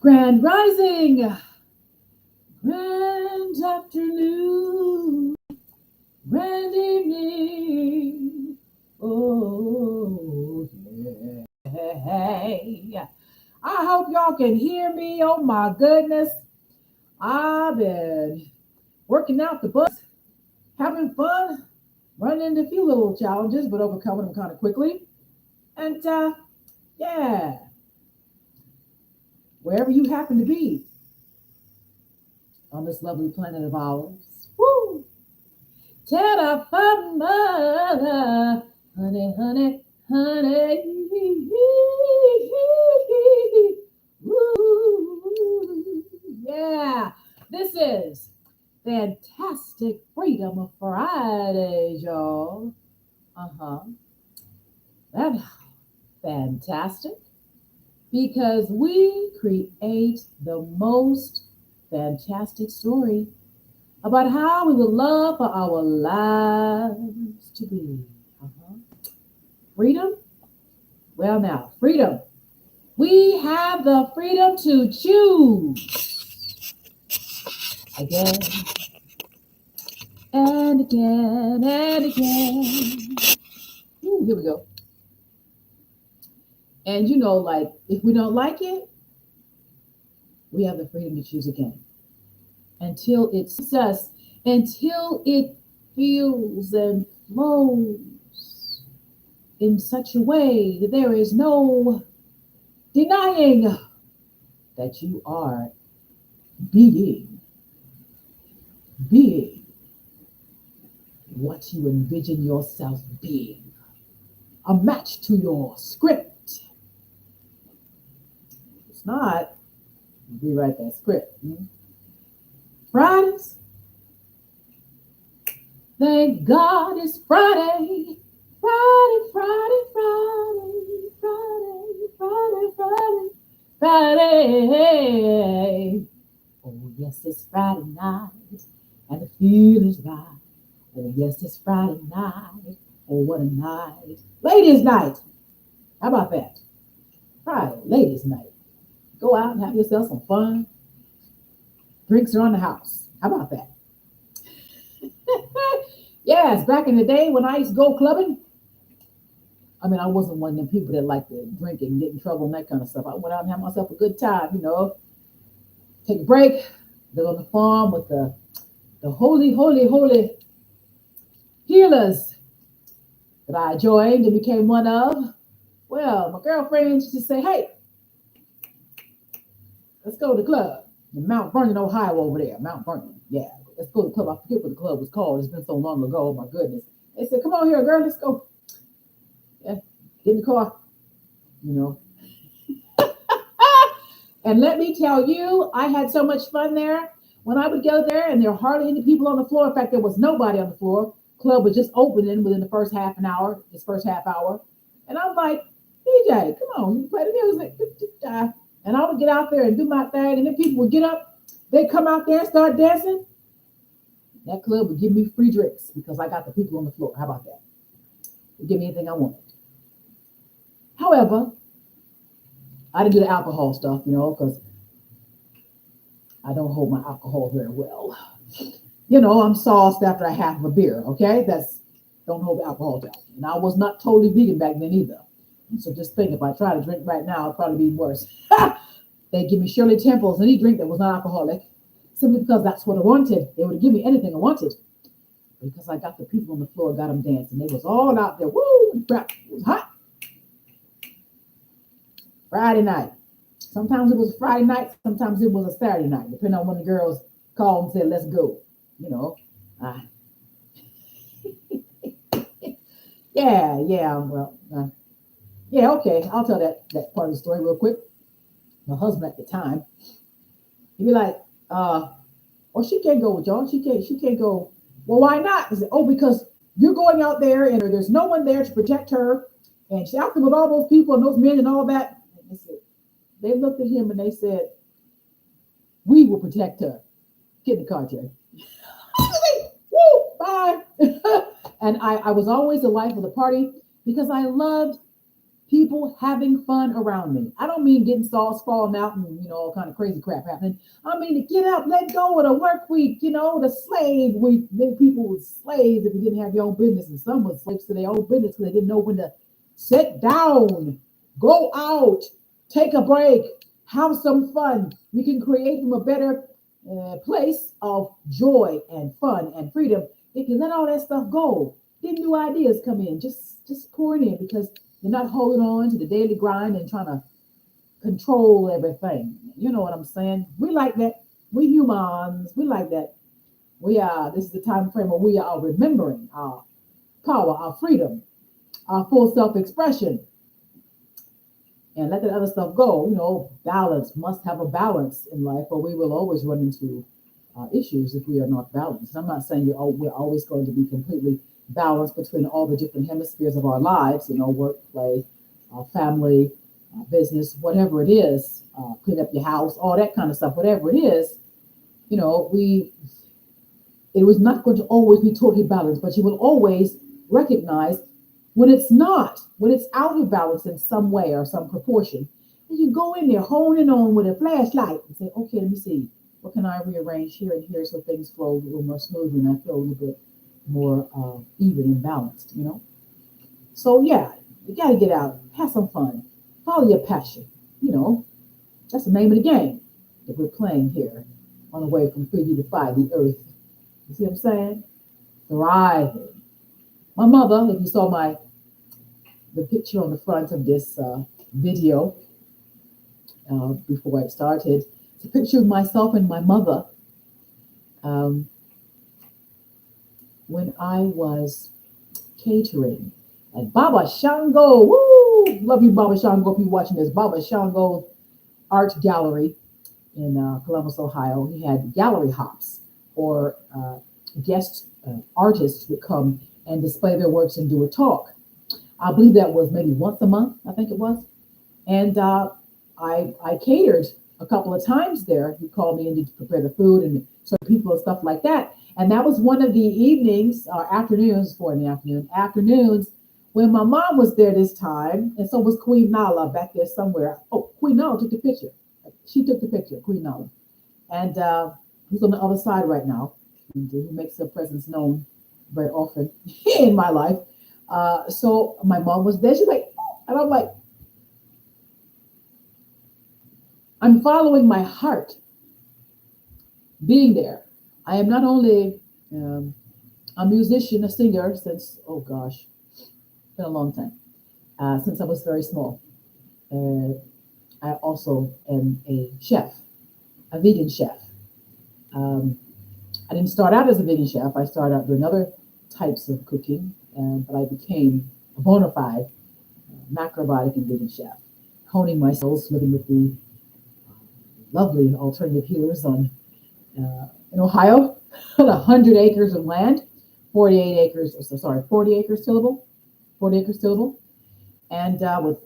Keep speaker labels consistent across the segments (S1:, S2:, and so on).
S1: Grand rising, grand afternoon, grand evening. Oh, yeah. I hope y'all can hear me. Oh, my goodness. I've been working out the bugs, having fun, running into a few little challenges, but overcoming them kind of quickly. And yeah, wherever you happen to be on this lovely planet of ours. Woo! Terra firma, honey, honey, honey. Woo! Yeah, this is Fantastic Freedom Friday, y'all. Uh-huh. That's fantastic because we create the most fantastic story about how we would love for our lives to be. Uh-huh. Freedom? Well, now, freedom. We have the freedom to choose again and again and again. Ooh, here we go. And like, if we don't like it, we have the freedom to choose again until it suits us, until it feels and flows in such a way that there is no denying that you are being, being what you envision yourself being, a match to your script. It's not, rewrite that script. Fridays, thank God it's Friday. Friday, Friday, Friday, Friday, Friday, Friday, Friday. Oh, yes, it's Friday night, and the feeling's right. Oh, yes, it's Friday night. Oh, what a night. Ladies' night. How about that? Friday, ladies' night. Go out and have yourself some fun. Drinks are on the house. How about that? Yes, back in the day when I used to go clubbing, I mean, I wasn't one of them people that like to drink and get in trouble and that kind of stuff. I went out and had myself a good time, take a break, live on the farm with the holy, holy, holy healers that I joined and became one of. Well, my girlfriend used to say, hey, let's go to the club in Mount Vernon, Ohio over there. Mount Vernon. Yeah, let's go to the club. I forget what the club was called. It's been so long ago. Oh, my goodness. They said, come on here, girl. Let's go. Yeah, get in the car, you know. And let me tell you, I had so much fun there. When I would go there and there were hardly any people on the floor. In fact, there was nobody on the floor. Club was just opening within the first half an hour, this first half hour. And I'm like, DJ, come on, you play the music. And I would get out there and do my thing. And then people would get up, they'd come out there and start dancing. That club would give me free drinks because I got the people on the floor. How about that? They'd give me anything I wanted. However, I didn't do the alcohol stuff, because I don't hold my alcohol very well. I'm sauced after a half of a beer, okay? Don't hold the alcohol down. And I was not totally vegan back then either. And so just think, if I try to drink right now, it'd probably be worse. They give me Shirley Temples, any drink that was not alcoholic, simply because that's what I wanted. They would give me anything I wanted. Because I got the people on the floor, got them dancing. They was all out there. Woo! Crap. It was hot. Friday night. Sometimes it was Friday night, sometimes it was a Saturday night, depending on when the girls called and said, let's go. Uh, yeah, okay. I'll tell that part of the story real quick. My husband at the time, he'd be like, oh, she can't go with y'all. She can't go. Well, why not? I said, oh, because you're going out there and there's no one there to protect her. And she's out there with all those people and those men and all that. And they looked at him and they said, we will protect her. Get in the car, Jerry. Woo, bye. And I was always the life of the party because I loved People having fun around me. I don't mean getting sauce falling out and all kind of crazy crap happening. I mean to get up, let go of the work week, the slave week. Many people were slaves if you didn't have your own business, and some were slaves to their own business because they didn't know when to sit down, go out, take a break, have some fun. You can create from a better place of joy and fun and freedom if you let all that stuff go. Then new ideas come in, just pouring in because you're not holding on to the daily grind and trying to control everything. You know what I'm saying? We like that. We humans, we like that. We are. This is the time frame where we are remembering our power, our freedom, our full self-expression, and let that other stuff go. Balance must have a balance in life, or we will always run into issues if we are not balanced. I'm not saying we're always going to be completely balanced between all the different hemispheres of our lives, work, play, family, business, whatever it is, clean up your house, all that kind of stuff, whatever it is, we it was not going to always be totally balanced, but you will always recognize when it's out of balance in some way or some proportion. And you go in there honing on with a flashlight and say, okay, let me see, what can I rearrange here and here so things flow a little more smoothly and I feel a little bit more even and balanced. So yeah, you got to get out, have some fun, follow your passion. That's the name of the game that we're playing here on the way from 3D to 5D Earth. You see what I'm saying? Thriving. My mother, if you saw the picture on the front of this video before I started, it's a picture of myself and my mother when I was catering at Baba Shango. Woo! Love you, Baba Shango, if you're watching this. Baba Shango Art Gallery in Columbus, Ohio. He had gallery hops, or guest artists would come and display their works and do a talk. I believe that was maybe once a month, I think it was. And I catered a couple of times there. He called me in to prepare the food and serve people and stuff like that. And that was one of the evenings, or afternoons, afternoons, when my mom was there this time, and so was Queen Nala back there somewhere. Oh, Queen Nala took the picture. She took the picture, Queen Nala. And he's on the other side right now. And he makes her presence known very often in my life. So my mom was there. She's like, oh, and I'm like, I'm following my heart being there. I am not only a musician, a singer since, oh gosh, it's been a long time, since I was very small. I also am a chef, a vegan chef. I didn't start out as a vegan chef. I started out doing other types of cooking, but I became a bona fide macrobiotic and vegan chef, honing my skills, living with the lovely alternative healers in Ohio, on 100 acres of land, 40 acres tillable, and with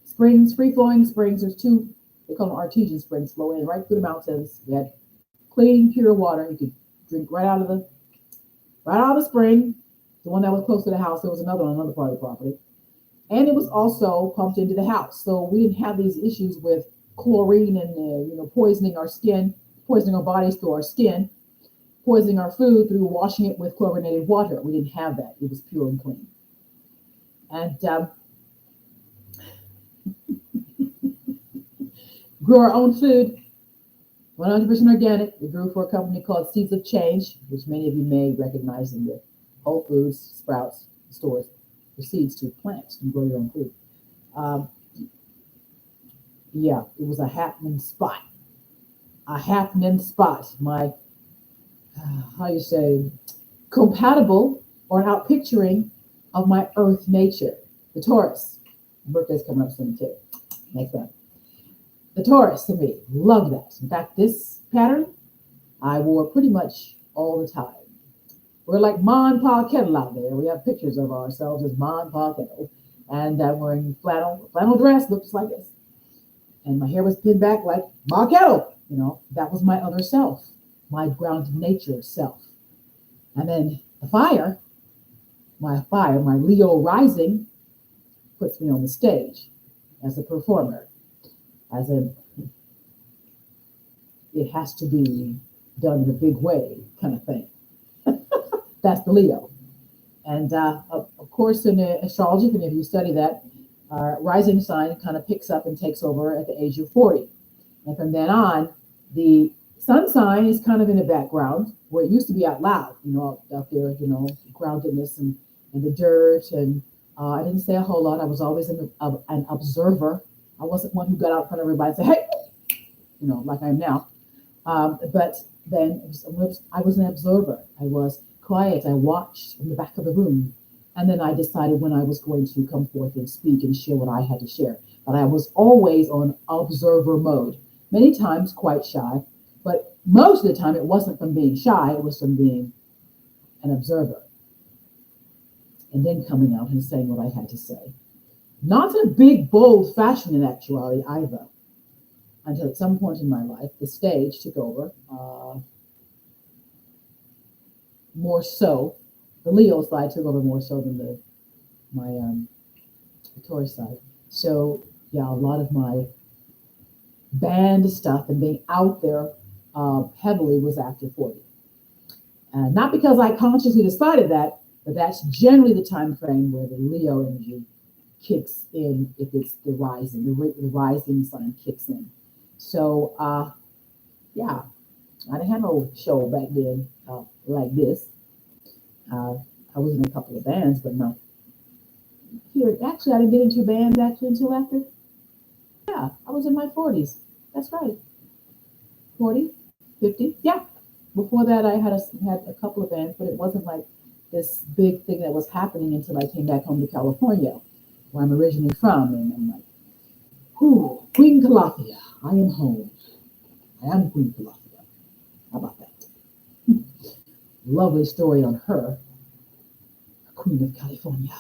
S1: springs, free flowing springs. There's two, they call them artesian springs, flow in right through the mountains. We had clean, pure water. You could drink right out of the spring. The one that was close to the house, there was another on another part of the property. And it was also pumped into the house. So we didn't have these issues with chlorine and poisoning our skin, poisoning our bodies through our skin, poisoning our food through washing it with chlorinated water. We didn't have that. It was pure and clean. And grew our own food, 100% organic. We grew for a company called Seeds of Change, which many of you may recognize in the Whole Foods, Sprouts stores, for seeds to plant and grow your own food. Yeah, it was a happening spot. My, how you say, compatible or an out picturing of my earth nature, the Taurus. My birthday's coming up soon too. Next one. The Taurus to me, love that. In fact, this pattern I wore pretty much all the time. We're like Ma and Pa Kettle out there. We have pictures of ourselves as Ma and Pa Kettle. And I'm wearing flannel dress, looks like this. And my hair was pinned back like Ma Kettle. That was my other self, my grounded nature self. And then the fire, my Leo rising, puts me on the stage as a performer, as a it has to be done in a big way kind of thing. That's the Leo. And of course, in astrology, if any of you study that, rising sign kind of picks up and takes over at the age of 40. And from then on, the sun sign is kind of in the background where it used to be out loud, out there, groundedness and the dirt. And I didn't say a whole lot. I was always an observer. I wasn't one who got out in front of everybody and said, hey, like I am now. But then I was an observer. I was quiet. I watched from the back of the room. And then I decided when I was going to come forth and speak and share what I had to share. But I was always on observer mode, many times quite shy. But most of the time, it wasn't from being shy. It was from being an observer. And then coming out and saying what I had to say. Not in a big, bold fashion in actuality either. Until at some point in my life, the stage took over. More so, the Leo side took over more so than the Taurus side. So yeah, a lot of my band stuff and being out there heavily was after 40. Not because I consciously decided that, but that's generally the time frame where the Leo energy kicks in if it's the rising sign kicks in. So yeah, I didn't have no show back then like this. I was in a couple of bands, but not here. Actually, I didn't get into bands until after. Yeah, I was in my 40s. That's right. 40, 50. Yeah. Before that, I had a couple of bands, but it wasn't like this big thing that was happening until I came back home to California, where I'm originally from. And I'm like, whew, Queen Calafia, I am home. I am Queen Calafia. How about that? Lovely story on her. Queen of California,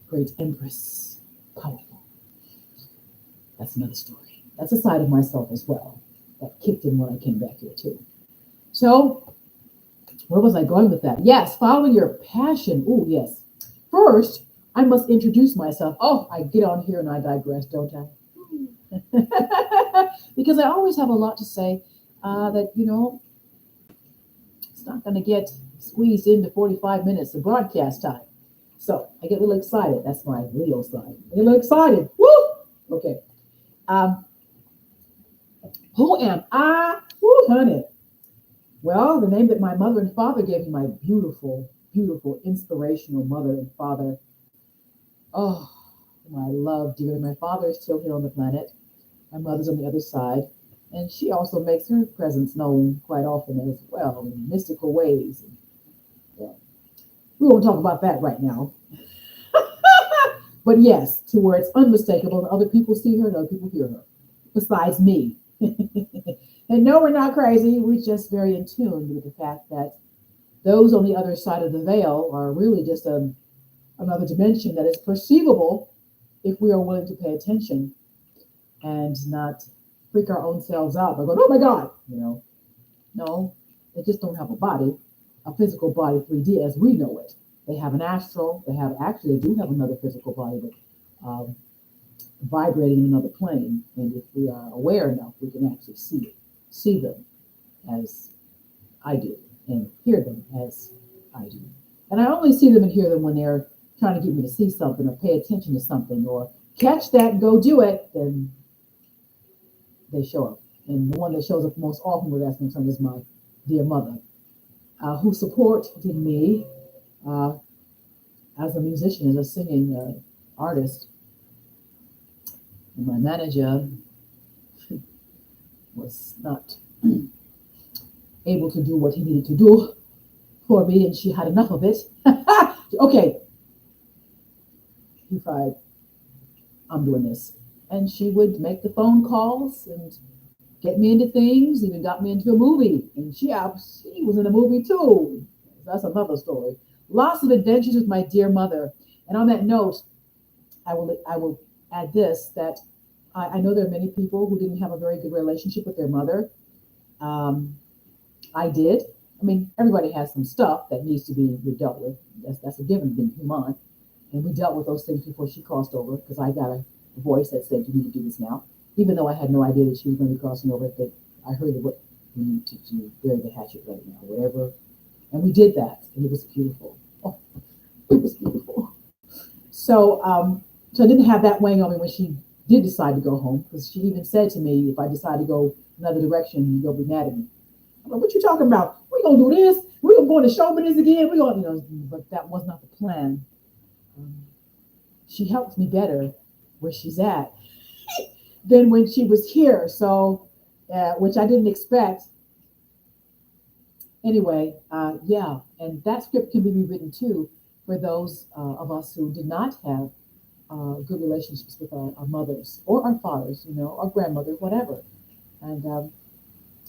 S1: great empress, powerful. That's another story. That's a side of myself as well that kicked in when I came back here too. So, where was I going with that? Yes, following your passion. Oh, yes. First, I must introduce myself. Oh, I get on here and I digress, don't I? Because I always have a lot to say that, it's not going to get squeezed into 45 minutes of broadcast time. So I get a little excited. That's my Leo side. I get a little excited. Woo! Okay. Who am I? Woo, honey. Well, the name that my mother and father gave me, my beautiful, beautiful, inspirational mother and father. Oh, whom I love dearly. My father is still here on the planet. My mother's on the other side. And she also makes her presence known quite often as well in mystical ways. Well, we won't talk about that right now. But yes, to where it's unmistakable and other people see her and other people hear her, besides me. And no, we're not crazy. We're just very in tune with the fact that those on the other side of the veil are really just another dimension that is perceivable if we are willing to pay attention and not freak our own selves out by going, oh my God, No, they just don't have a body, a physical body, 3D as we know it. They have an astral, they do have another physical body, but vibrating in another plane. And if we are aware enough, we can actually see them as I do, and hear them as I do. And I only see them and hear them when they're trying to get me to see something or pay attention to something or catch that and go do it, then they show up. And the one that shows up most often with that concern is my dear mother, who supported me as a musician, as a singing artist. And my manager was not able to do what he needed to do for me, and she had enough of it. Okay, he cried, I'm doing this. And she would make the phone calls and get me into things, even got me into a movie. And she was in a movie too. That's another story. Lots of adventures with my dear mother. And on that note, I will add this, that I know there are many people who didn't have a very good relationship with their mother. I did. I mean, everybody has some stuff that needs to be dealt with. That's a given, being human. And we dealt with those things before she crossed over because I got a voice that said, you need to do this now. Even though I had no idea that she was going to be crossing over, that I heard that what we need to do, bury the hatchet right now, whatever. And we did that, and it was beautiful. Oh, it was beautiful. So I didn't have that weighing on me when she did decide to go home, because she even said to me, if I decide to go another direction, you'll be mad at me. I'm like, what you talking about? We gonna do this. We gonna go into show business again. We gonna, but that was not the plan. Um, she helped me better where she's at than when she was here. So, which I didn't expect. Anyway, yeah, and that script can be rewritten too for those of us who did not have good relationships with our mothers or our fathers, our grandmother, whatever. And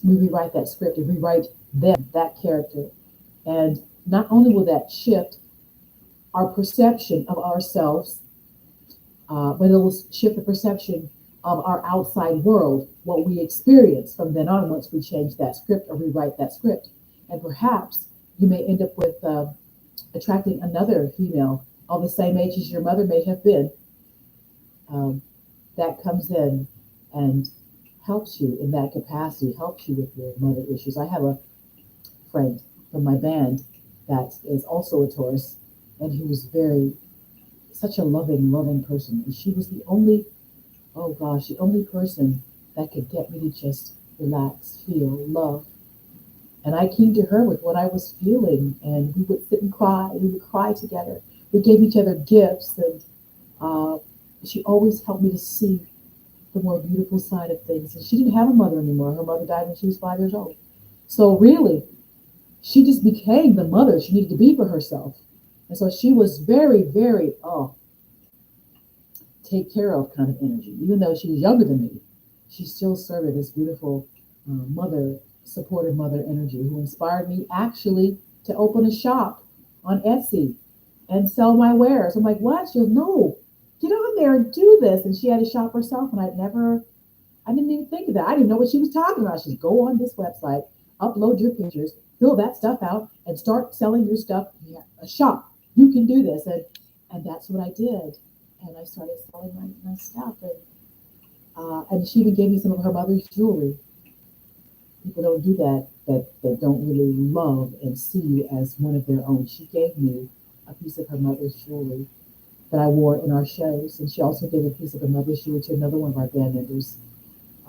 S1: we rewrite that script and rewrite them, that character. And not only will that shift our perception of ourselves, but it will shift the perception of our outside world, what we experience from then on once we change that script or rewrite that script. And perhaps you may end up with attracting another female of the same age as your mother may have been, um, that comes in and helps you in that capacity, helps you with your mother issues. I have a friend from my band that is also a Taurus and who's such a loving person. And she was the only, oh gosh, the only person that could get me to just relax, feel, love. And I came to her with what I was feeling, and we would sit and cry. We would cry together. We gave each other gifts, and uh, she always helped me to see the more beautiful side of things. And she didn't have a mother anymore. Her mother died when she was 5 years old. So really, she just became the mother she needed to be for herself. And so she was very, take care of kind of energy. Even though she was younger than me, she still served this beautiful mother, supportive mother energy who inspired me actually to open a shop on Etsy and sell my wares. I'm like, what? She goes, no, get on there and do this. And she had a shop herself, and I didn't even think of that. I didn't know what she was talking about. She's go on this website, upload your pictures, fill that stuff out, and start selling your stuff. Yeah, a shop. You can do this. And that's what I did. And I started selling my stuff. And she even gave me some of her mother's jewelry. People don't do that don't really love and see you as one of their own. She gave me a piece of her mother's jewelry that I wore in our shows. And she also gave a piece of her mother's jewelry to another one of our band members,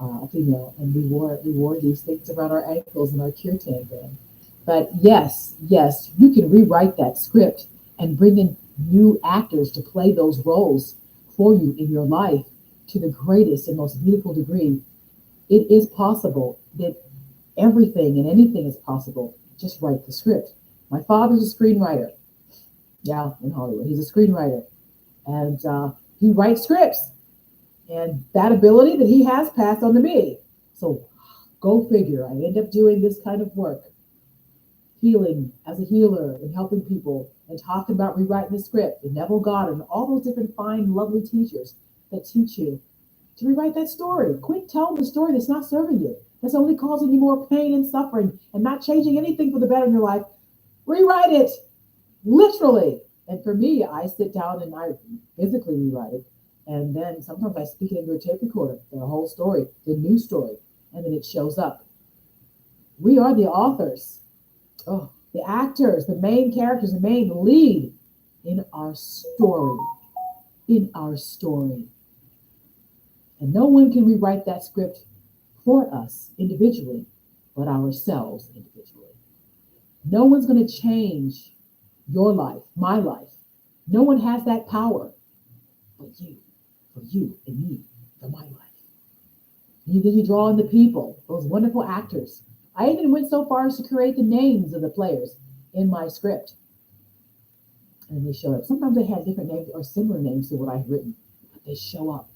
S1: a female. And we wore these things around our ankles in our kirtan band. But yes, you can rewrite that script and bring in new actors to play those roles for you in your life to the greatest and most beautiful degree. It is possible that everything and anything is possible. Just write the script. My father's a screenwriter. Yeah, in Hollywood. He's a screenwriter. And he writes scripts. And that ability that he has passed on to me. So go figure. I end up doing this kind of work, healing as a healer and helping people and talking about rewriting the script and Neville Goddard and all those different fine, lovely teachers that teach you to rewrite that story. Quit telling the story that's not serving you, that's only causing you more pain and suffering and not changing anything for the better in your life. Rewrite it, literally. And for me, I sit down and I physically rewrite it. And then sometimes I speak it into a tape recorder, the whole story, the new story, and then it shows up. We are the authors, the actors, the main characters, the main lead in our story. In our story. And no one can rewrite that script for us individually, but ourselves individually. No one's going to change your life, my life. No one has that power but you, for you and me, for my life. Then you draw in the people, those wonderful actors. I even went so far as to create the names of the players in my script. And they show up. Sometimes they have different names or similar names to what I've written, but they show up.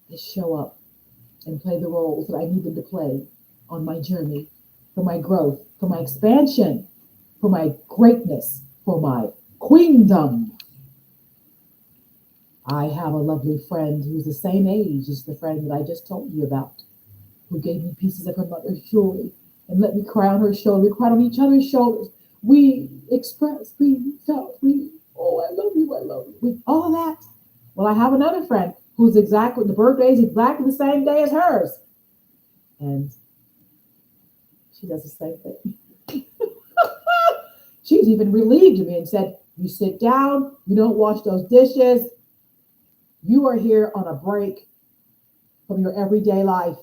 S1: They show up and play the roles that I need them to play on my journey, for my growth, for my expansion, for my greatness, for my queendom. I have a lovely friend who's the same age as the friend that I just told you about, who gave me pieces of her mother's jewelry and let me cry on her shoulder. We cried on each other's shoulders. We expressed, we felt, we Oh, I love you. I love you. All of that. Well, I have another friend who's exactly, the birthday is exactly the same day as hers. And she does the same thing. She's even relieved me and said, you sit down, you don't wash those dishes. You are here on a break from your everyday life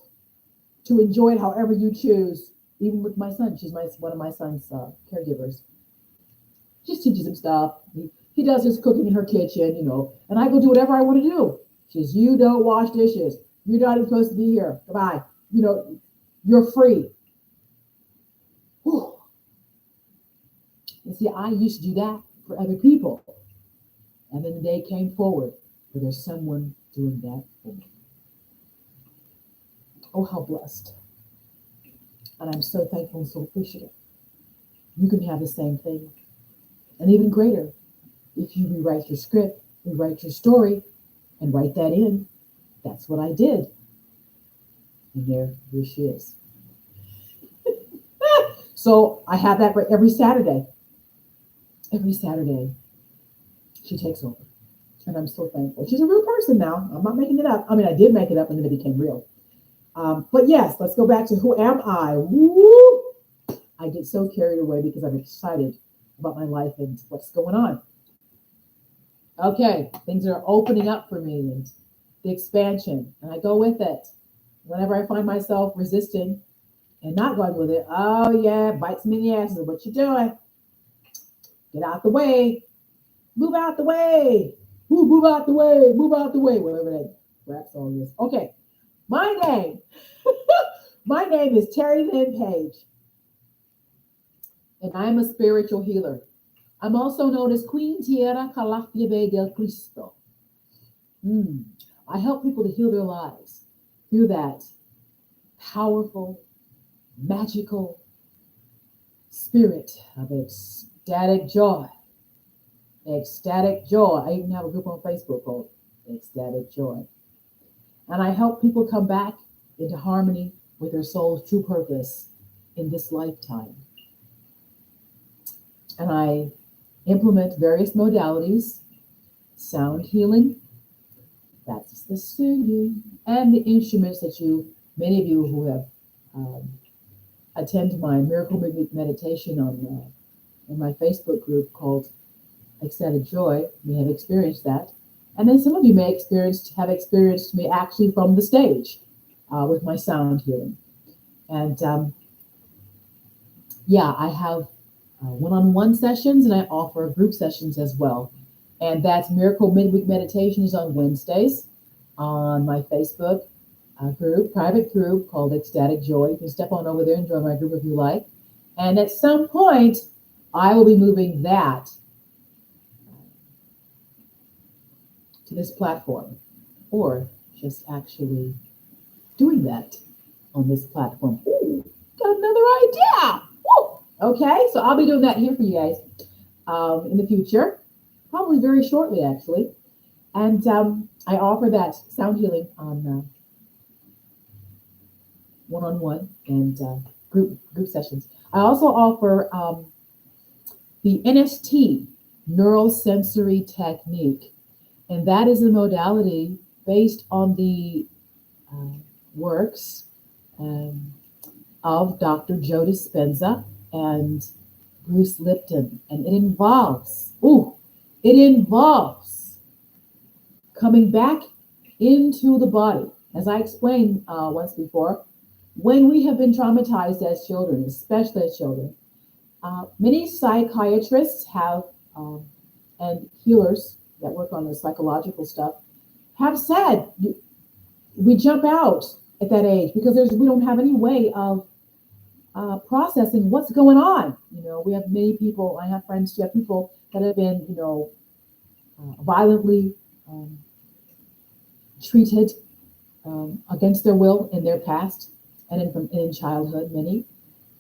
S1: to enjoy it however you choose. Even with my son, she's one of my son's caregivers. Just teaches him stuff. He does his cooking in her kitchen, and I go do whatever I want to do. She says, you don't wash dishes. You're not even supposed to be here. Goodbye. You're free. Whew. And see, I used to do that for other people. And then the day came forward where there's someone doing that for me. Oh, how blessed. And I'm so thankful and so appreciative. You can have the same thing. And even greater, if you rewrite your script, rewrite your story, and write that in. That's what I did. And here she is. So I have that every Saturday. Every Saturday, she takes over. And I'm so thankful. She's a real person now. I'm not making it up. I mean, I did make it up and then it became real. But yes, let's go back to who am I? Woo! I get so carried away because I'm excited about my life and what's going on. Okay, things are opening up for me and the expansion, and I go with it. Whenever I find myself resisting and not going with it, oh yeah, bites me in the ass. What you doing? Get out the way. Move out the way. Move out the way. Move out the way. Whatever that rap song is. Okay, my name. My name is Terry Lynn Page, and I'm a spiritual healer. I'm also known as Queen Tierra Calafia del Cristo. I help people to heal their lives through that powerful, magical spirit of ecstatic joy. Ecstatic joy. I even have a group on Facebook called Ecstatic Joy. And I help people come back into harmony with their soul's true purpose in this lifetime. And I implement various modalities, sound healing, that's the singing, and the instruments that many of you who have attended my miracle meditation in my Facebook group called Ecstatic Joy may have experienced that. And then some of you may have experienced me actually from the stage with my sound healing. And I have one-on-one sessions, and I offer group sessions as well. And that's Miracle Midweek Meditations on Wednesdays on my Facebook group, private group called Ecstatic Joy. You can step on over there and join my group if you like. And at some point, I will be moving that to this platform, or just actually doing that on this platform. Ooh, got another idea. Woo! Okay, so I'll be doing that here for you guys in the future, probably very shortly, actually. And I offer that sound healing on one-on-one and group sessions. I also offer the NST, Neural Sensory Technique, and that is a modality based on the works of Dr. Joe Dispenza and Bruce Lipton, and it involves coming back into the body. As I explained once before, when we have been traumatized as children, especially as children, many psychiatrists have and healers that work on the psychological stuff have said we jump out at that age because we don't have any way of processing what's going on. We have many people. I have friends who have people that have been, violently treated against their will in their past and in childhood, many.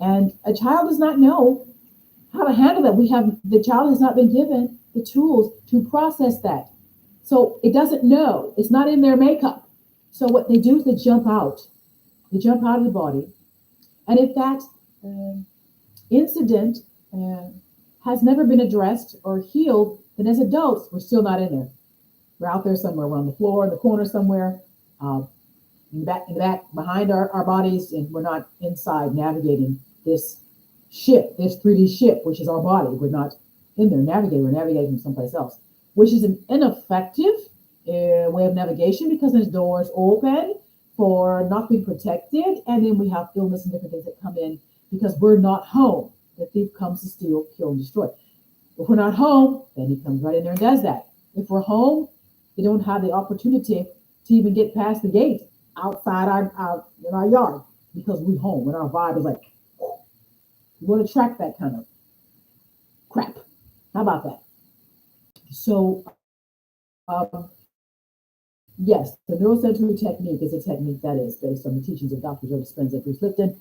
S1: And a child does not know how to handle that. The child has not been given the tools to process that. So it doesn't know. It's not in their makeup. So what they do is they jump out. They jump out of the body. And if that incident has never been addressed or healed Then as adults, we're still not in there. We're out there somewhere. We're on the floor, in the corner somewhere, uh, in the back, behind our bodies, and we're not inside navigating this ship, this 3D ship, which is our body. We're not in there navigating. We're navigating someplace else, which is an ineffective way of navigation because there's doors open for not being protected, and then we have illness and different things that come in because we're not home. The thief comes to steal, kill, and destroy. If we're not home, then he comes right in there and does that. If we're home, we don't have the opportunity to even get past the gate outside in our yard because we're home and our vibe is like, we want to track that kind of crap. How about that? So, yes, the neurosensory technique is a technique that is based on the teachings of Dr. Joe Dispenza and Bruce Lipton.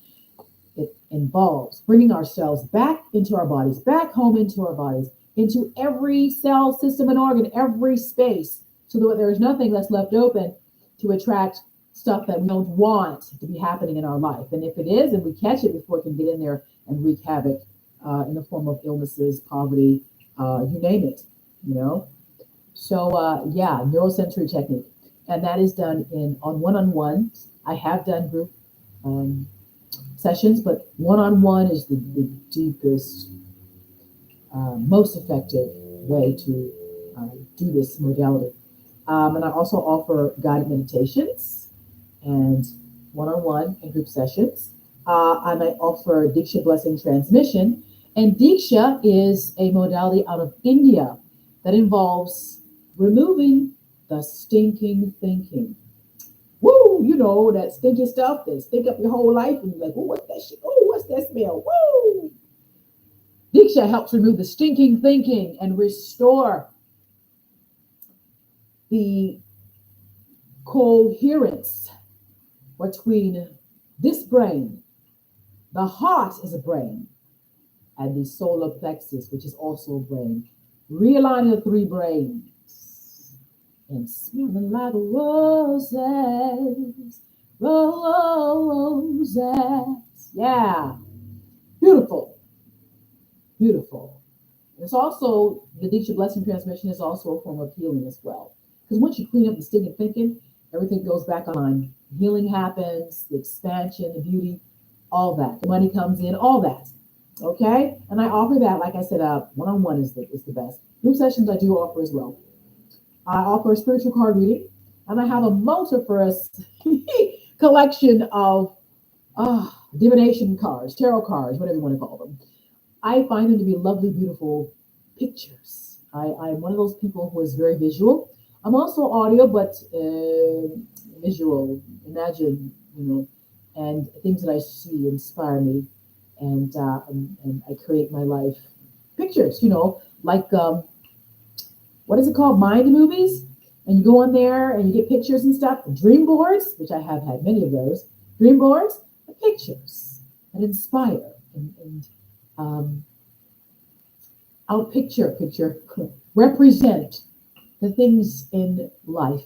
S1: It involves bringing ourselves back into our bodies, back home into our bodies, into every cell, system, and organ, every space, so that there is nothing that's left open to attract stuff that we don't want to be happening in our life. And if it is, and we catch it before it can get in there and wreak havoc in the form of illnesses, poverty, you name it, you know. So yeah, neurosensory technique, and that is done on one-on-one. I have done group sessions, but one-on-one is the deepest, most effective way to do this modality. And I also offer guided meditations and one-on-one and group sessions. And I offer Diksha Blessing Transmission. And Diksha is a modality out of India that involves removing the stinking thinking. Woo, you know, that stinky stuff that stink up your whole life. And you're like, oh, what's that shit? Oh, what's that smell? Woo! Diksha helps remove the stinking thinking and restore the coherence between this brain, the heart is a brain, and the solar plexus, which is also a brain. Realigning the three brains and smelling like roses, roses. Yeah, beautiful, beautiful. It's also, the Diksha Blessing Transmission is also a form of healing as well. Because once you clean up the stinking thinking, everything goes back online. Healing happens, the expansion, the beauty, all that. The money comes in, all that. Okay? And I offer that, like I said, one-on-one is the best. Group sessions I do offer as well. I offer a spiritual card reading, and I have a multifarious collection of divination cards, tarot cards, whatever you want to call them. I find them to be lovely, beautiful pictures. I'm one of those people who is very visual. I'm also audio, but visual. Imagine, you know, and things that I see inspire me, and I create my life. Pictures, you know, like what is it called? Mind movies. And you go on there and you get pictures and stuff. Dream boards, which I have had many of those. Dream boards, pictures that inspire and out picture, represent the things in life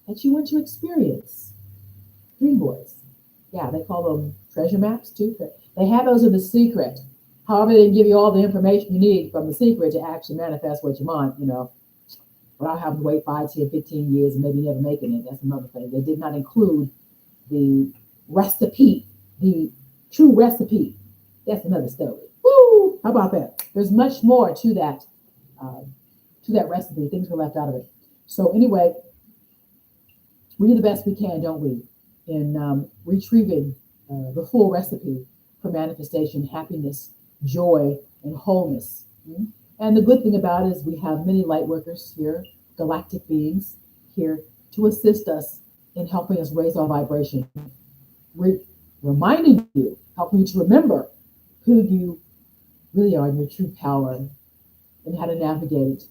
S1: that you want to experience. Dream boards. Yeah, they call them treasure maps too. They have those in The Secret. However, they give you all the information you need from The Secret to actually manifest what you want, you know, without having to wait 5, 10, 15 years and maybe never making it. That's another thing. They did not include the recipe, the true recipe. That's another story. Woo! How about that? There's much more to that recipe. Things were left out of it. So anyway, we do the best we can, don't we, in retrieving the full recipe for manifestation, happiness, joy, and wholeness. And the good thing about it is we have many light workers here, galactic beings here to assist us in helping us raise our vibration, reminding you, helping you to remember who you really are in your true power and how to navigate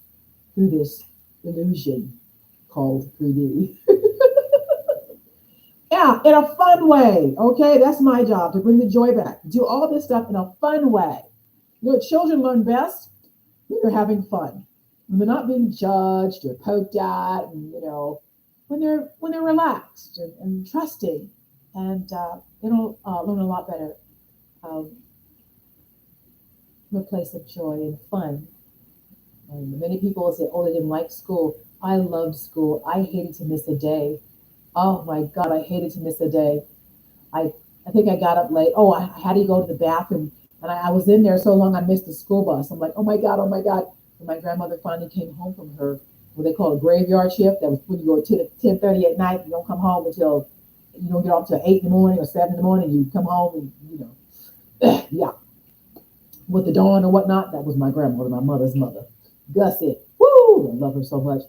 S1: through this illusion called 3D. Yeah, in a fun way. Okay, that's my job, to bring the joy back. Do all this stuff in a fun way. You know, children learn best when they're having fun, when they're not being judged or poked at, and you know, when they're relaxed and trusting, and they'll learn a lot better from a place of joy and fun. And many people say, oh, they didn't like school. I loved school. I hated to miss a day. Oh my God, I hated to miss a day. I I think I got up late. Oh, I had to go to the bathroom, and I was in there so long I missed the school bus. I'm like, oh my God, oh my God. When my grandmother finally came home from her, what they call a graveyard shift, that was when you go to 10:30 at night, you don't come home until you don't get off till 8 in the morning or 7 in the morning. You come home and yeah, with the dawn or whatnot. That was my grandmother, my mother's mother. Gussie, woo, I love her so much.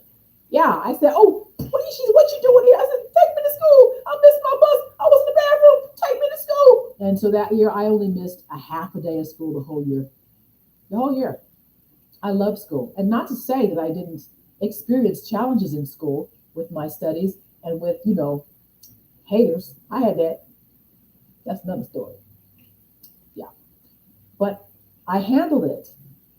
S1: Yeah, I said, oh, what you doing here? I said, take me to school. I missed my bus. I was in the bathroom. Take me to school. And so that year, I only missed a half a day of school the whole year. The whole year. I loved school. And not to say that I didn't experience challenges in school with my studies and with, haters. I had that. That's another story. Yeah. But I handled it.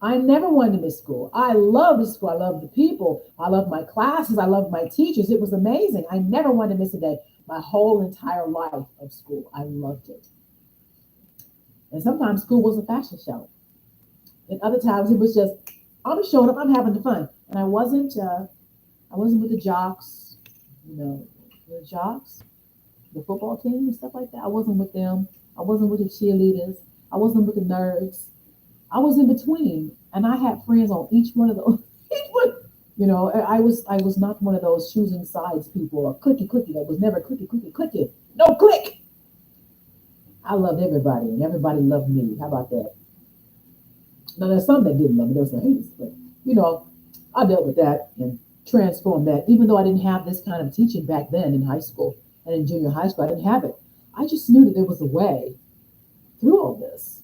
S1: I never wanted to miss school. I loved school. I loved the people. I loved my classes. I loved my teachers. It was amazing. I never wanted to miss a day. My whole entire life of school, I loved it. And sometimes school was a fashion show. And other times it was just, I'm showing up, I'm having the fun. And I wasn't with the jocks, the jocks, the football team and stuff like that. I wasn't with them. I wasn't with the cheerleaders. I wasn't with the nerds. I was in between, and I had friends on each one of those. Each one, I was not one of those choosing sides people or clicky clicky. I was never clicky clicky clicky. No click. I loved everybody, and everybody loved me. How about that? Now there's some that didn't love me. There was some haters, but you know, I dealt with that and transformed that. Even though I didn't have this kind of teaching back then in high school and in junior high school, I didn't have it. I just knew that there was a way through all this.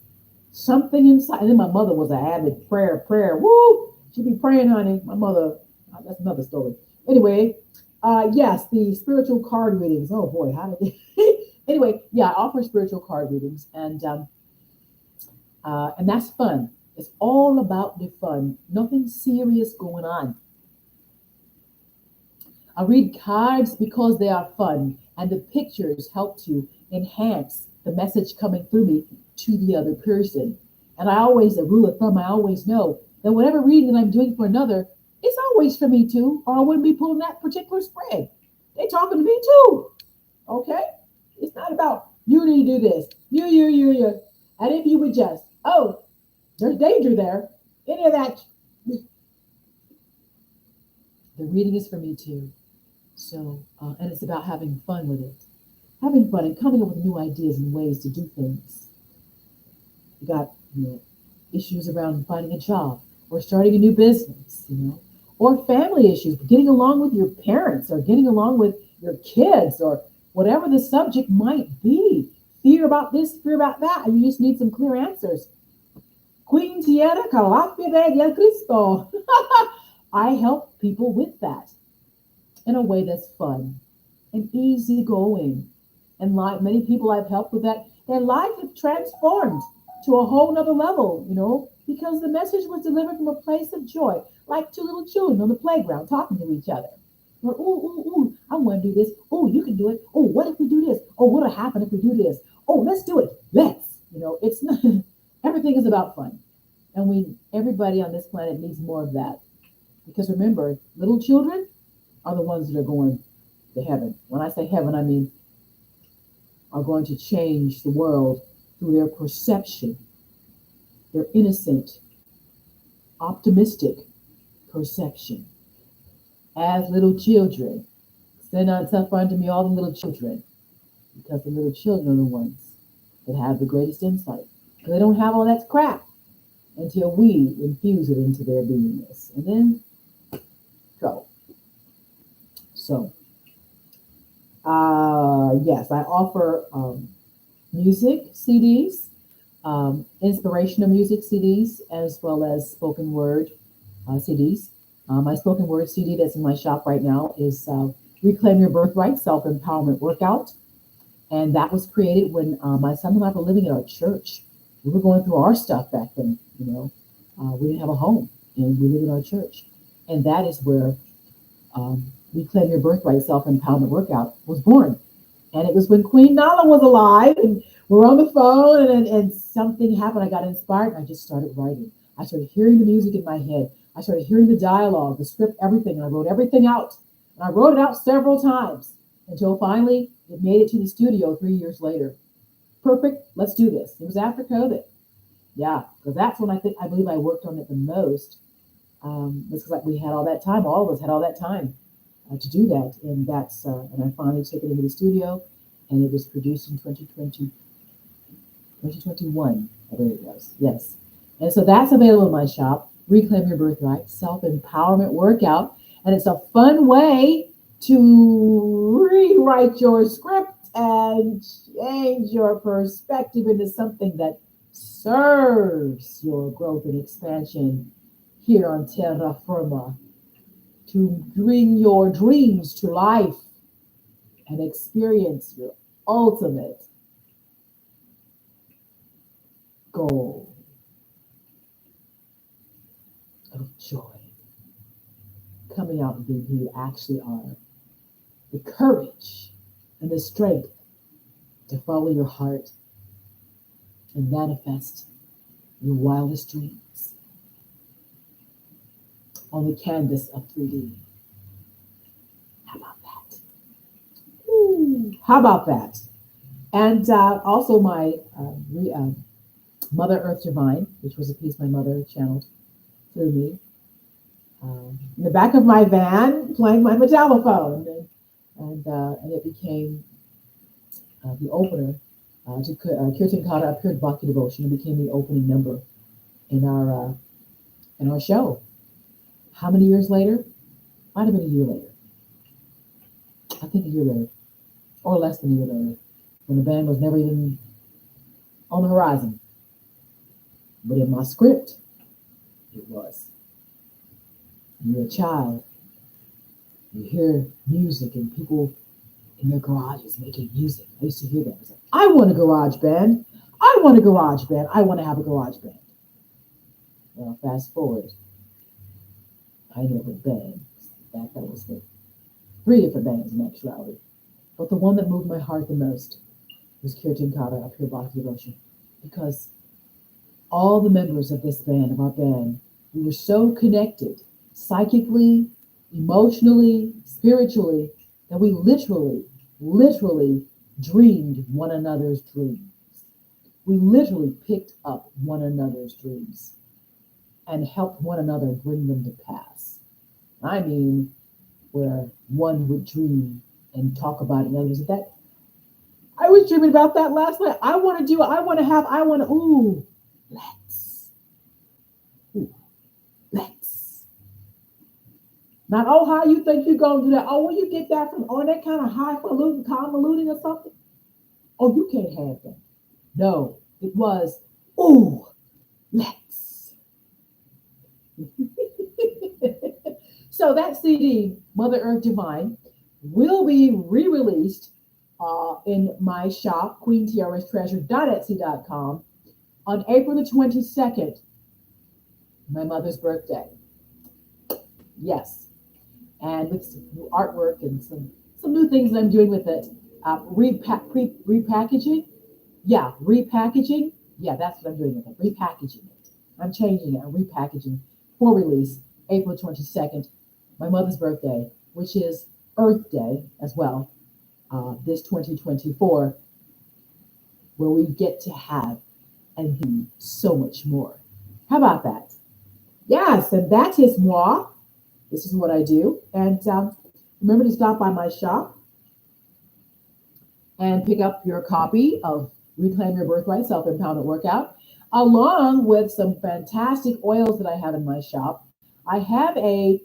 S1: Something inside. And then my mother was an avid prayer. Woo! She'd be praying, honey. My mother, that's another story. Anyway, yes, the spiritual card readings. Oh boy, how did they? Anyway, yeah, I offer spiritual card readings, and that's fun. It's all about the fun. Nothing serious going on. I read cards because they are fun, and the pictures help to enhance the message coming through me to the other person. And I always, a rule of thumb, I always know that whatever reading that I'm doing for another, it's always for me too, or I wouldn't be pulling that particular spread. They talking to me too. Okay? It's not about you need to do this. You. And if you would just, oh, there's danger there. Any of that. The reading is for me too. So, and it's about having fun with it. Having fun and coming up with new ideas and ways to do things. You got, issues around finding a job or starting a new business, or family issues, getting along with your parents or getting along with your kids or whatever the subject might be. Fear about this, fear about that. And you just need some clear answers. Queen Tierra, Calafia del Cristo. I help people with that in a way that's fun and easygoing. And like many people I've helped with that, their life has transformed to a whole nother level, because the message was delivered from a place of joy, like two little children on the playground talking to each other. Well, ooh, I want to do this. Oh, you can do it. Oh, what if we do this? Oh, what'll happen if we do this? Oh, let's do it. Let's. It's not, everything is about fun. And everybody on this planet needs more of that. Because remember, little children are the ones that are going to heaven. When I say heaven, I mean are going to change the world through their perception, their innocent, optimistic perception. As little children, send not suffer unto me all the little children, because the little children are the ones that have the greatest insight. Because they don't have all that crap until we infuse it into their beingness. And then go. So, yes, I offer music CDs, inspirational music CDs, as well as spoken word CDs. My spoken word CD that's in my shop right now is Reclaim Your Birthright Self-Empowerment Workout. And that was created when my son and I were living in our church. We were going through our stuff back then, we didn't have a home and we lived in our church. And that is where Reclaim Your Birthright Self-Empowerment Workout was born. And it was when Queen Nala was alive and we were on the phone and something happened. I got inspired and I just started writing. I started hearing the music in my head. I started hearing the dialogue, the script, everything. And I wrote everything out. And I wrote it out several times until finally it made it to the studio 3 years later. Perfect. Let's do this. It was after COVID. Yeah, because that's when I believe I worked on it the most. Because like we had all that time, all of us had all that time to do that, and I finally took it into the studio, and it was produced in 2021, I believe it was. Yes, and so that's available in my shop. Reclaim Your Birthright Self Empowerment Workout, and it's a fun way to rewrite your script and change your perspective into something that serves your growth and expansion here on terra firma, to bring your dreams to life and experience your ultimate goal of joy coming out and being who you actually are. The courage and the strength to follow your heart and manifest your wildest dreams on the canvas of 3D. How about that? Ooh, how about that? And also my Mother Earth Divine, which was a piece my mother channeled through me, in the back of my van, playing my metallophone, and it became the opener to Kirtan Kata Pure Bhakti Devotion. It became the opening number in our show. How many years later? Might have been a year later. I think a year later, or less than a year later, when the band was never even on the horizon. But in my script, it was. You're a child. You hear music and people in their garages making music. I used to hear that. I was like, I want a garage band. I want a garage band. I want to have a garage band. Well, fast forward. I never bands. That was the 3 different bands in actuality. But the one that moved my heart the most was Kirtan Kata of Pure Bhakti Devotion. Because all the members of this band, of our band, we were so connected psychically, emotionally, spiritually, that we literally dreamed one another's dreams. We literally picked up one another's dreams and helped one another bring them to pass. I mean, where one would dream and talk about it, and others that I was dreaming about that last night. Let's. Not, oh, how you think you're going to do that? Oh, where you get that from? Oh, that kind of highfalutin, convoluting or something? Oh, you can't have that. No, it was, ooh, let's. So that CD, Mother Earth Divine, will be re-released in my shop, queentiarastreasure.etsy.com, on April the 22nd, my mother's birthday. Yes. And with some new artwork and some new things that I'm doing with it. Repackaging. Yeah, repackaging. Yeah, that's what I'm doing with it. Repackaging it. I'm changing it. I'm repackaging for release April 22nd, my mother's birthday, which is Earth Day as well, this 2024, where we get to have and be so much more. How about that? Yes, and that is moi. This is what I do. And remember to stop by my shop and pick up your copy of Reclaim Your Birthright Self Empowerment Workout, along with some fantastic oils that I have in my shop. I have a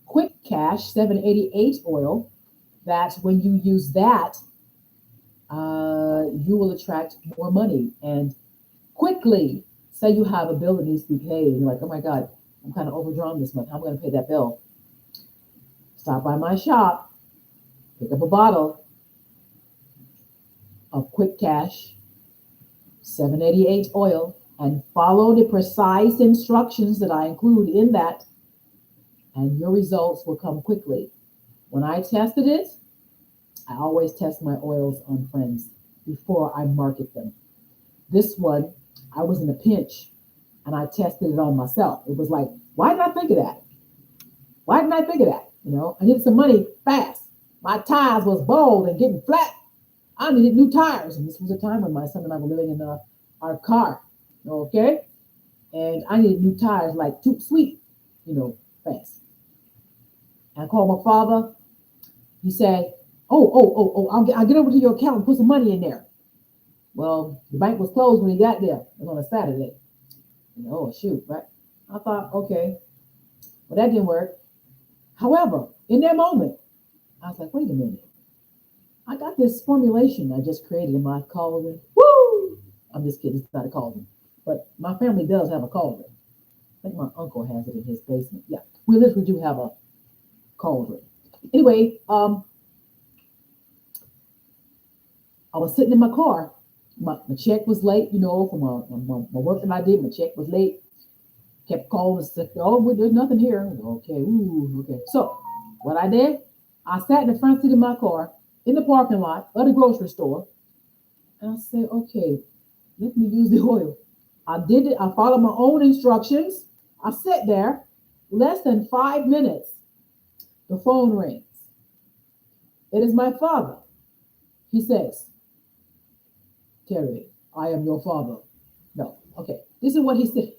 S1: Quick Cash 788 oil that when you use that, you will attract more money and quickly. Say you have a bill that needs to be paid, and you're like, oh my God, I'm kind of overdrawn this month. How am I going to pay that bill? Stop by my shop, pick up a bottle of Quick Cash 788 oil, and follow the precise instructions that I include in that, and your results will come quickly. When I tested it, I always test my oils on friends before I market them. This one, I was in a pinch and I tested it on myself. It was like, Why did I think of that? Why didn't I think of that? I needed some money fast. My tires was bald and getting flat. I needed new tires. And this was a time when my son and I were living in our car. Okay? And I needed new tires like too sweet, fast. And I called my father. He said, I'll get over to your account and put some money in there. Well, the bank was closed when he got there. It was on a Saturday. Oh, shoot, right? I thought, okay, well, that didn't work. However, in that moment, I was like, wait a minute. I got this formulation I just created in my cauldron. Woo! I'm just kidding. It's not a cauldron. But my family does have a cauldron. I think my uncle has it in his basement. Yeah, we literally do have a cauldron. Anyway, I was sitting in my car. My check was late, from my work that I did. My check was late. Kept calling and said, oh, well, there's nothing here. Okay, okay. So what I did, I sat in the front seat of my car in the parking lot of the grocery store. And I said, okay, let me use the oil. I did it. I followed my own instructions. I sat there. Less than 5 minutes, the phone rings. It is my father. He says, Terry, I am your father. No, okay. This is what he said.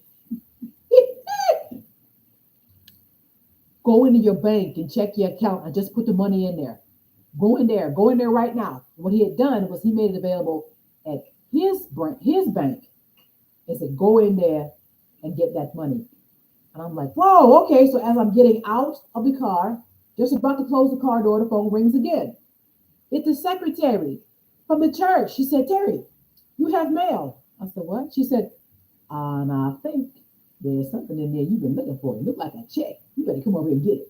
S1: Go into your bank and check your account and just put the money in there. Go in there right now. What he had done was he made it available at his bank and said, go in there and get that money. And I'm like, whoa, okay. So as I'm getting out of the car, just about to close the car door, the phone rings again. It's the secretary from the church. She said, Terry, you have mail. I said, what? She said, and I think there's something in there you've been looking for. It looked like a check. You better come over here and get it.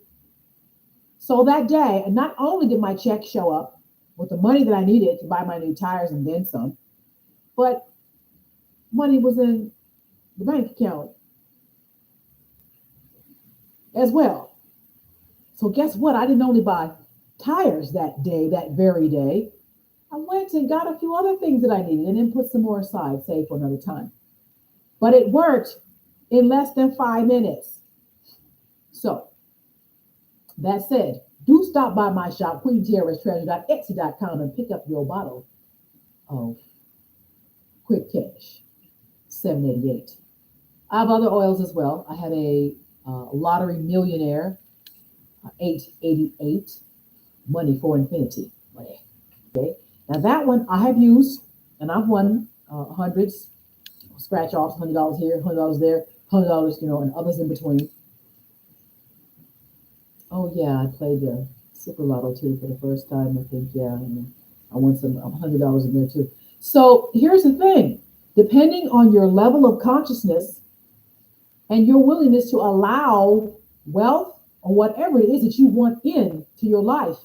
S1: So that day, and not only did my check show up with the money that I needed to buy my new tires and then some, but money was in the bank account as well. So guess what? I didn't only buy tires that day, that very day. I went and got a few other things that I needed and then put some more aside, save for another time. But it worked in less than 5 minutes. So that said, do stop by my shop, QueenTiarasTreasure.etsy.com, and pick up your bottle of Quick Cash 788. I have other oils as well. I have a Lottery Millionaire 888 Money for Infinity. Money. Okay. Now that one I have used, and I've won hundreds, scratch offs, $100 here, $100 there, $100, and others in between. Oh yeah, I played the Super Lotto too for the first time. I think and I won some $100 in there too. So here's the thing: depending on your level of consciousness and your willingness to allow wealth or whatever it is that you want into your life,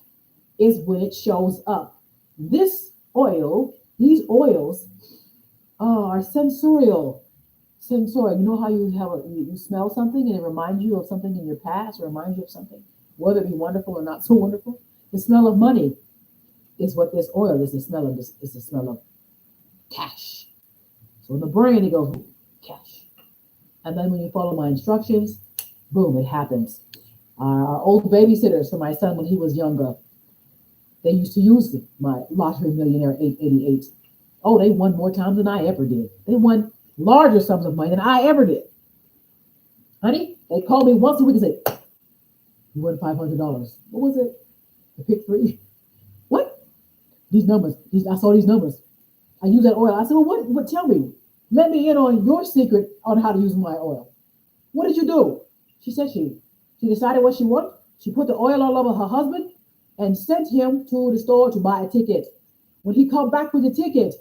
S1: is when it shows up. This oil, these oils, are sensorial. Sensorial. You know how you smell something and it reminds you of something in your past, or reminds you of something, whether it be wonderful or not so wonderful. The smell of money is what this oil is. The smell of this is the smell of cash. So in the brain it goes cash, and then when you follow my instructions, boom, it happens. Our old babysitters for my son when he was younger, they used to use my Lottery Millionaire 888. Oh, they won more times than I ever did. They won larger sums of money than I ever did. Honey, they called me once a week and said, you won $500. What was it? The pick three? What? These numbers. I saw these numbers. I use that oil. I said, well, what? Tell me. Let me in on your secret on how to use my oil. What did you do? She said she decided what she wanted. She put the oil all over her husband and sent him to the store to buy a ticket. When he come back with the ticket,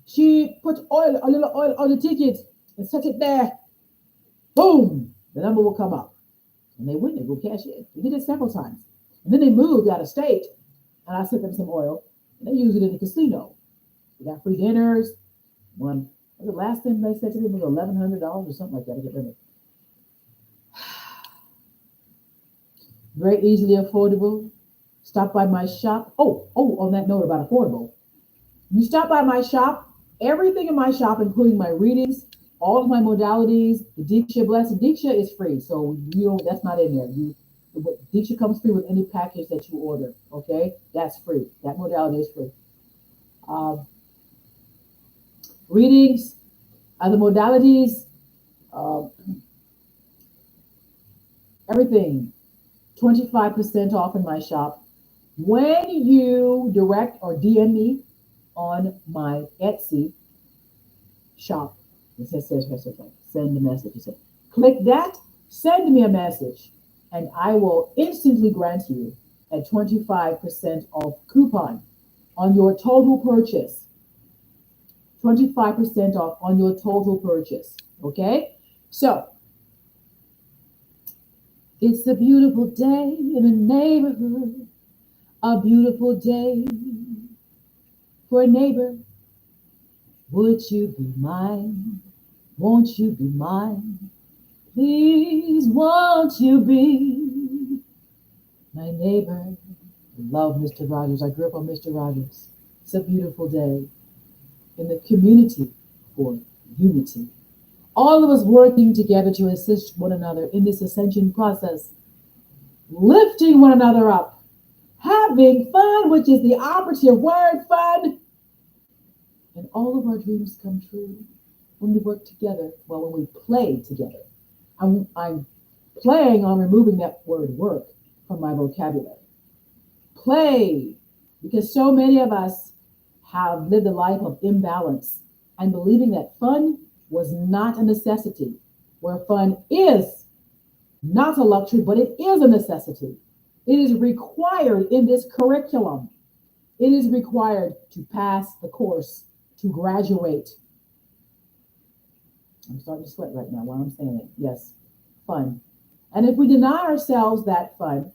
S1: she put a little oil on the ticket and set it there. Boom, the number will come up. And they win, they go cash in. They did it several times. And then they moved out of state, and I sent them some oil, and they used it in the casino. They got free dinners. The last thing they said to me was $1,100 or something like that. I get rid of it. Very easily affordable. Stop by my shop. Oh, on that note about affordable. You stop by my shop, everything in my shop, including my readings, All of my modalities, the Diksha Blessed Diksha is free. So you don't, that's not in there. Diksha comes free with any package that you order. Okay, that's free. That modality is free. Uh, Readings, other modalities, uh, everything, 25% off in my shop. When you direct or DM me on my Etsy shop, send a message. It says, click that, send me a message, and I will instantly grant you a 25% off coupon on your total purchase. 25% off on your total purchase. Okay? So, it's a beautiful day in the neighborhood, a beautiful day for a neighbor. Would you be mine? Won't you be mine? Please, won't you be my neighbor? Love Mr. Rogers. I grew up on Mr. Rogers. It's a beautiful day in the community for unity. All of us working together to assist one another in this ascension process, lifting one another up, having fun, which is the operative word, fun. And all of our dreams come true when we work together, well, when we play together. I'm playing on removing that word work from my vocabulary. Play, because so many of us have lived a life of imbalance and believing that fun was not a necessity, where fun is not a luxury, but it is a necessity. It is required in this curriculum. It is required to pass the course, to graduate. I'm starting to sweat right now while I'm saying it. Yes, fun. And if we deny ourselves that fun,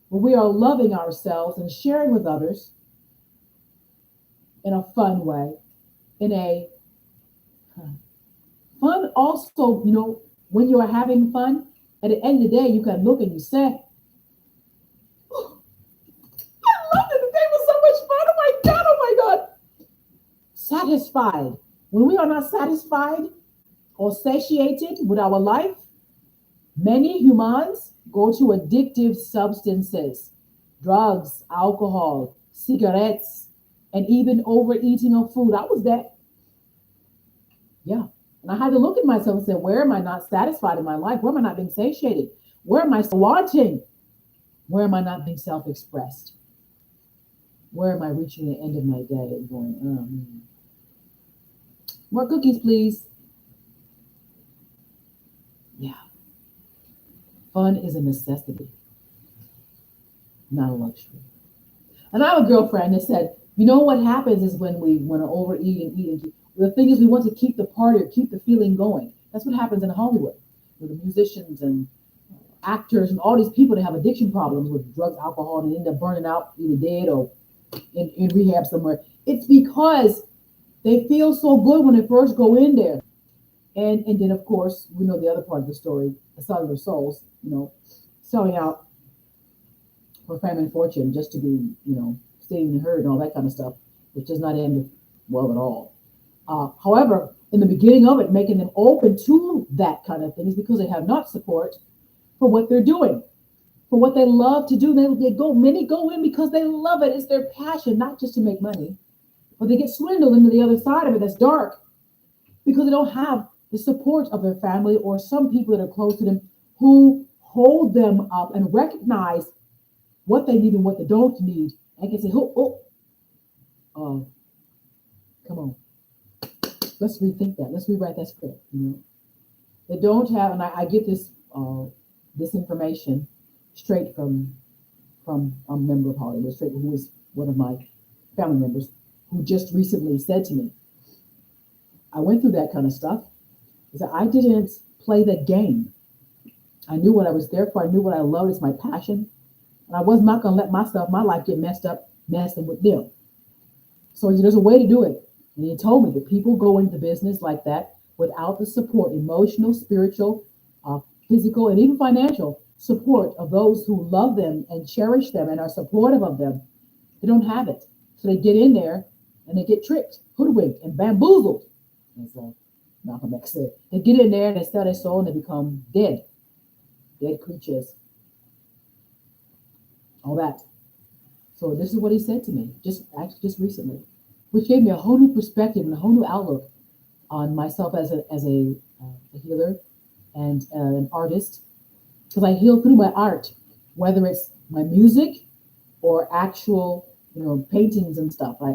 S1: when we are loving ourselves and sharing with others in a fun way, in a fun also, when you are having fun, at the end of the day, you can look and you say, oh, I love it. The day was so much fun. Oh my God, oh my God. Satisfied. When we are not satisfied or satiated with our life, many humans go to addictive substances, drugs, alcohol, cigarettes, and even overeating of food. I was there. Yeah. And I had to look at myself and say, where am I not satisfied in my life? Where am I not being satiated? Where am I still wanting? Where am I not being self-expressed? Where am I reaching the end of my day and going, more cookies, please? Yeah. Fun is a necessity, not a luxury. And I have a girlfriend that said, what happens is when we want to overeat and eat and eat. The thing is, we want to keep the party or keep the feeling going. That's what happens in Hollywood with the musicians and actors and all these people that have addiction problems with drugs, alcohol, and end up burning out, either dead or in rehab somewhere. It's because they feel so good when they first go in there. And then, of course, we know the other part of the story, the cellular souls, selling out for fame and fortune just to be, seen and heard and all that kind of stuff, which does not end well at all. However, in the beginning of it, making them open to that kind of thing is because they have not support for what they're doing, for what they love to do. Many go in because they love it. It's their passion, not just to make money, but they get swindled into the other side of it that's dark because they don't have the support of their family or some people that are close to them who hold them up and recognize what they need and what they don't need and can say, come on. Let's rethink that. Let's rewrite that script. They don't have, and I get this information straight from a member of Hollywood, straight who is one of my family members, who just recently said to me, I went through that kind of stuff. He said, I didn't play that game. I knew what I was there for. I knew what I loved. It's my passion. And I was not going to let my life get messed up, messing with them. So there's a way to do it. And he told me that people go into business like that without the support, emotional, spiritual, physical, and even financial support of those who love them and cherish them and are supportive of them. They don't have it. So they get in there and they get tricked, hoodwinked, and bamboozled. And so, Malcolm X said. They get in there and they sell their soul and they become dead creatures, all that. So this is what he said to me just recently, which gave me a whole new perspective and a whole new outlook on myself as a healer and an artist, because I heal through my art, whether it's my music or actual paintings and stuff. I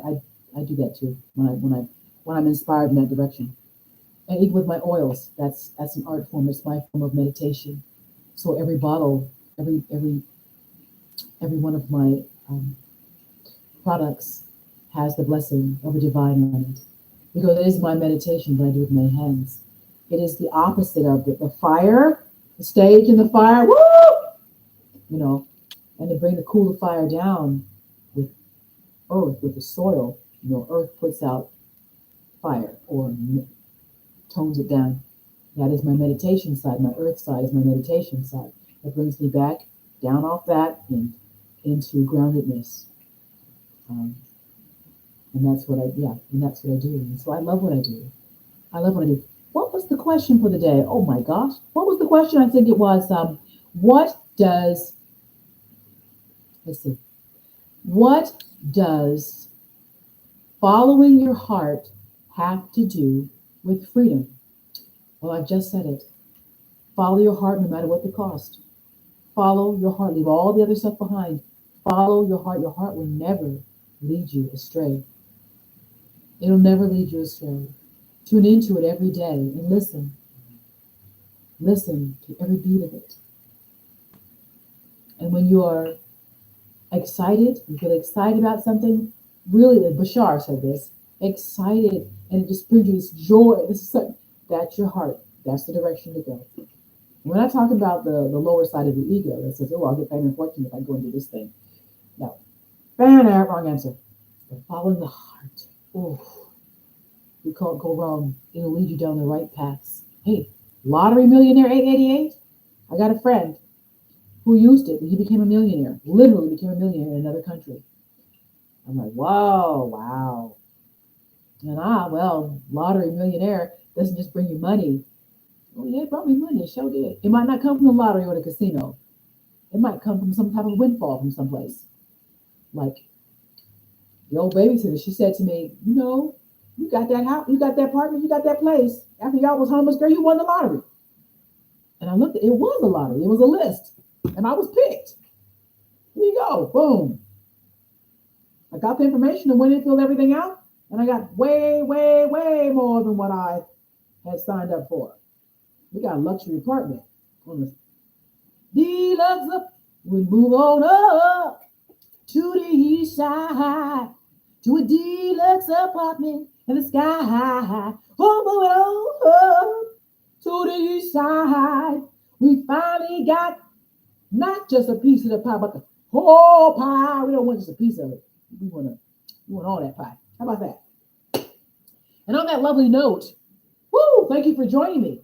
S1: do that too when I'm inspired in that direction. And even with my oils, that's an art form. It's my form of meditation. So every bottle, every one of my products has the blessing of a divine on it, because it is my meditation that I do with my hands. It is the opposite of the fire, the stage and the fire, woo! You know, and to bring the cool fire down with earth, with the soil. Earth puts out fire or tones it down. That is my meditation side. My earth side is my meditation side. It brings me back down off that and into groundedness. Um, and that's what I do. And so I love what I do. I love what I do. What was the question for the day? Oh my gosh. What was the question? I think it was, what does, let's see, what does following your heart have to do with freedom? Well, I just said it. Follow your heart no matter what the cost. Follow your heart. Leave all the other stuff behind. Follow your heart. Your heart will never lead you astray. It'll never lead you astray. Tune into it every day and listen. Listen to every beat of it. And when you are excited, you get excited about something, really, like Bashar said this, excited, and it just brings you this joy. That's your heart. That's the direction to go. We're not talking about the lower side of the ego that says, oh, I'll get fame and fortune if I go and do this thing. No. Wrong answer. But following the heart. Oh, you can't go wrong. It'll lead you down the right paths. Hey, lottery millionaire 888. I got a friend who used it, and he became a millionaire. Literally became a millionaire in another country. I'm like, whoa, wow. And lottery millionaire doesn't just bring you money. Oh yeah, it brought me money. It sure did. It might not come from the lottery or the casino. It might come from some type of windfall from someplace. Like the old babysitter, she said to me, you got that house, you got that apartment, you got that place. After y'all was homeless, girl, you won the lottery. And I looked, it was a lottery. It was a list. And I was picked. Here you go. Boom. I got the information and went and filled everything out. And I got way, way, way more than what I had signed up for. We got a luxury apartment on the deluxe up. We move on up to the east side to a deluxe apartment in the sky. Oh, moving on up to the east side. We finally got not just a piece of the pie, but the whole pie. We don't want just a piece of it. We want all that pie. How about that? And on that lovely note, thank you for joining me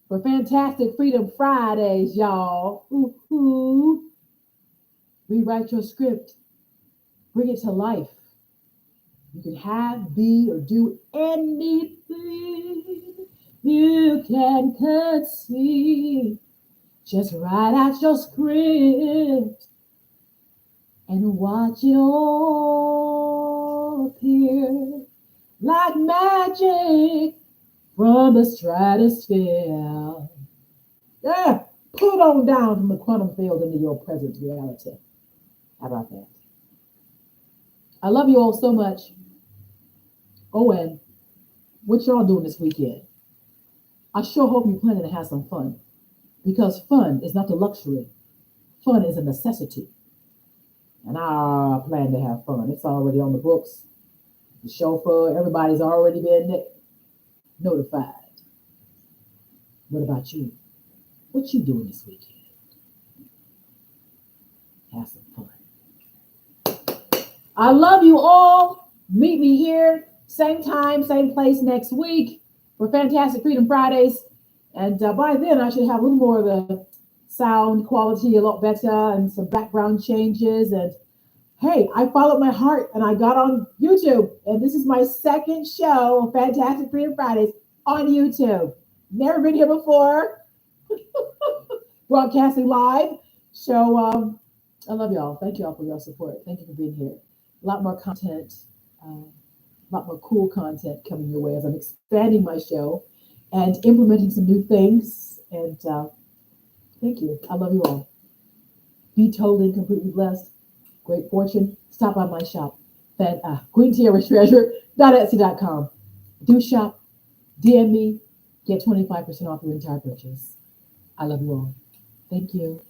S1: for Fantastic Freedom Fridays, y'all. Rewrite your script. Bring it to life. You can have, be, or do anything you can conceive. Just write out your script and watch it all appear like magic from the stratosphere. Yeah, put on down from the quantum field into your present reality. How about that? I love you all so much. Oh, and what y'all doing this weekend? I sure hope you're planning to have some fun, because fun is not a luxury. Fun is a necessity. And I plan to have fun. It's already on the books. The chauffeur, everybody's already been notified. What about you? What you doing this weekend? Have some fun. I love you all. Meet me here, same time, same place next week for Fantastic Freedom Fridays. And by then, I should have a little more of the sound quality a lot better and some background changes. And hey, I followed my heart and I got on YouTube. And this is my second show of Fantastic Freedom Fridays. on YouTube. Never been here before, broadcasting live. So I love y'all. Thank y'all for your support. Thank you for being here. A lot more content, a lot more cool content coming your way as I'm expanding my show and implementing some new things. And thank you. I love you all. Be totally and completely blessed. Great fortune. Stop by my shop. Queen Tierra's Treasure.etsy.com. Do shop. DM me. Get 25% off your entire purchase. I love you all. Thank you.